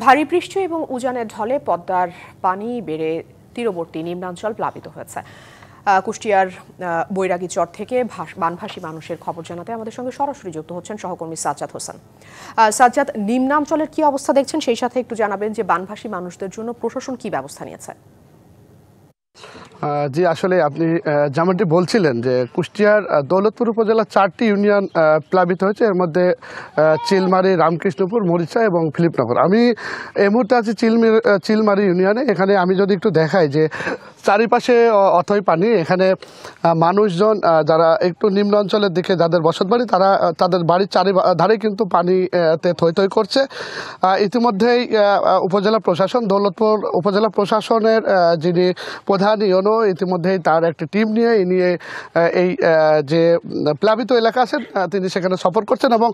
ভারী বৃষ্টি এবং উজানের ঢলে পদ্মার পানি বেড়ে তীরবর্তী নিম্নাঞ্চল প্লাবিত হয়েছে। কুষ্টিয়ার বৈরাগীচর থেকে বানভাসী মানুষের খবর জানাতে আমাদের সঙ্গে সরাসরি যুক্ত হচ্ছেন সহকর্মী সাজ্জাদ হোসেন। সাজ্জাদ, নিম্নাঞ্চলের কি অবস্থা দেখছেন, সেই সাথে একটু জানাবেন যে বানভাসী মানুষদের জন্য প্রশাসন কি ব্যবস্থা নিয়েছে? জি, আসলে আপনি যেমনটি বলছিলেন যে কুষ্টিয়ার দৌলতপুর উপজেলার 4টি ইউনিয়ন প্লাবিত হয়েছে, এর মধ্যে চিলমারি, রামকৃষ্ণপুর, মরিচা এবং ফিলিপনগর। আমি এই মুহূর্তে আছি চিলমারি ইউনিয়নে। এখানে আমি যদি একটু দেখাই যে চারিপাশে অথই পানি। এখানে মানুষজন যারা একটু নিম্ন অঞ্চলের দিকে যাদের বসতবাড়ি, তারা তাদের বাড়ির চারিধারে কিন্তু পানিতে থই থই করছে। ইতিমধ্যেই উপজেলা প্রশাসন, দৌলতপুর উপজেলা প্রশাসনের যিনি প্রধান ইউনো, ইতিমধ্যেই তার একটি টিম নিয়ে এই যে প্লাবিত এলাকা আছেন তিনি সেখানে সফর করছেন এবং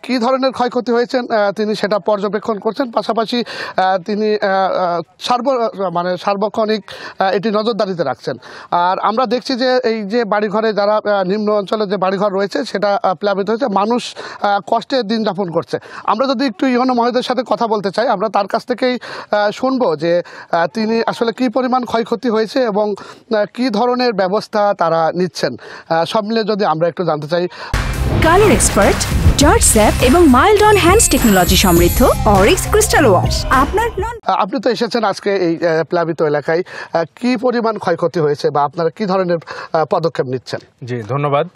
কী ধরনের ক্ষয়ক্ষতি হয়েছেন তিনি সেটা পর্যবেক্ষণ করছেন। পাশাপাশি তিনি সার্বক্ষণিক এটি নজরদারিতে রাখছেন। আর আমরা দেখছি যে এই যে বাড়িঘরে যারা নিম্ন অঞ্চলে যে বাড়িঘর রয়েছে সেটা প্লাবিত হয়েছে, মানুষ কষ্টে দিন যাপন করছে। আমরা যদি একটু ইউনো মহোদয়ের সাথে কথা বলতে চাই, আমরা তার কাছ থেকেই শুনবো যে তিনি আসলে কী পরিমাণ ক্ষয়ক্ষতি হয়েছে এবং কী ধরনের ব্যবস্থা তারা নিচ্ছেন, সব মিলে যদি আমরা একটু জানতে চাই। কালার এক্সপার্ট, জর্জ স্যাপ এবং মাইল্ড অন হ্যান্ডস টেকনোলজি সমৃদ্ধ অরিক্স ক্রিস্টাল ওয়াশ। আপনি তো এসেছেন আজকে এই প্লাবিত এলাকায়, কি পরিমাণ ক্ষয়ক্ষতি হয়েছে বা আপনারা কি ধরনের পদক্ষেপ নিচ্ছেন? জি, ধন্যবাদ।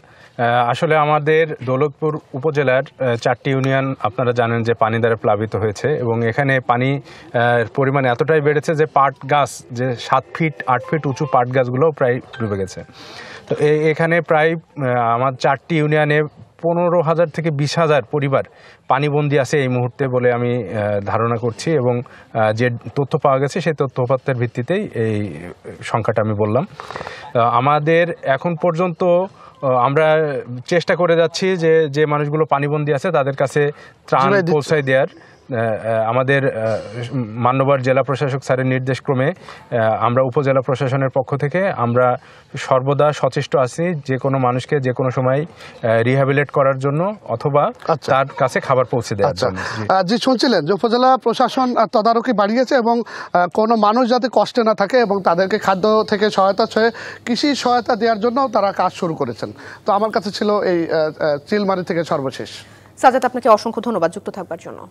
আসলে আমাদের দৌলতপুর উপজেলার 4টি ইউনিয়ন আপনারা জানেন যে পানি দ্বারা প্লাবিত হয়েছে এবং এখানে পানি পরিমাণ এতটাই বেড়েছে যে পাট গাছ, যে 7 ফিট 8 ফিট উঁচু পাট গাছগুলোও প্রায় ডুবে গেছে। তো এখানে প্রায় আমার 4টি ইউনিয়নে 15,000 থেকে 20,000 পরিবার পানিবন্দী আছে এই মুহূর্তে বলে আমি ধারণা করছি এবং যে তথ্য পাওয়া গেছে সেই তথ্যপত্রের ভিত্তিতেই এই সংখ্যাটা আমি বললাম। আমাদের এখন পর্যন্ত আমরা চেষ্টা করে যাচ্ছি যে মানুষগুলো পানিবন্দী আছে তাদের কাছে ত্রাণ পৌঁছায় দেওয়ার। আমাদের মান্যবর জেলা প্রশাসক স্যারের নির্দেশক্রমে আমরা উপজেলা প্রশাসনের পক্ষ থেকে আমরা সর্বদা সচেষ্ট আছি যে কোনো মানুষকে যে কোনো সময় রিহ্যাবিলিট করার জন্য অথবা তার কাছে খাবার পৌঁছে দেওয়ার জন্য। জি, শুনছিলেন যে উপজেলা প্রশাসন তদারকি বাড়িয়েছে এবং কোনো মানুষ যাতে কষ্টে না থাকে এবং তাদেরকে খাদ্য থেকে সহায়তা ছয়ে কৃষি সহায়তা দেওয়ার জন্য তারা কাজ শুরু করেছেন। তো আমার কাছে ছিল এই চিলমারি থেকে সর্বশেষ। সাজ্জাদ, আপনাকে অসংখ্য ধন্যবাদ যুক্ত থাকবার জন্য।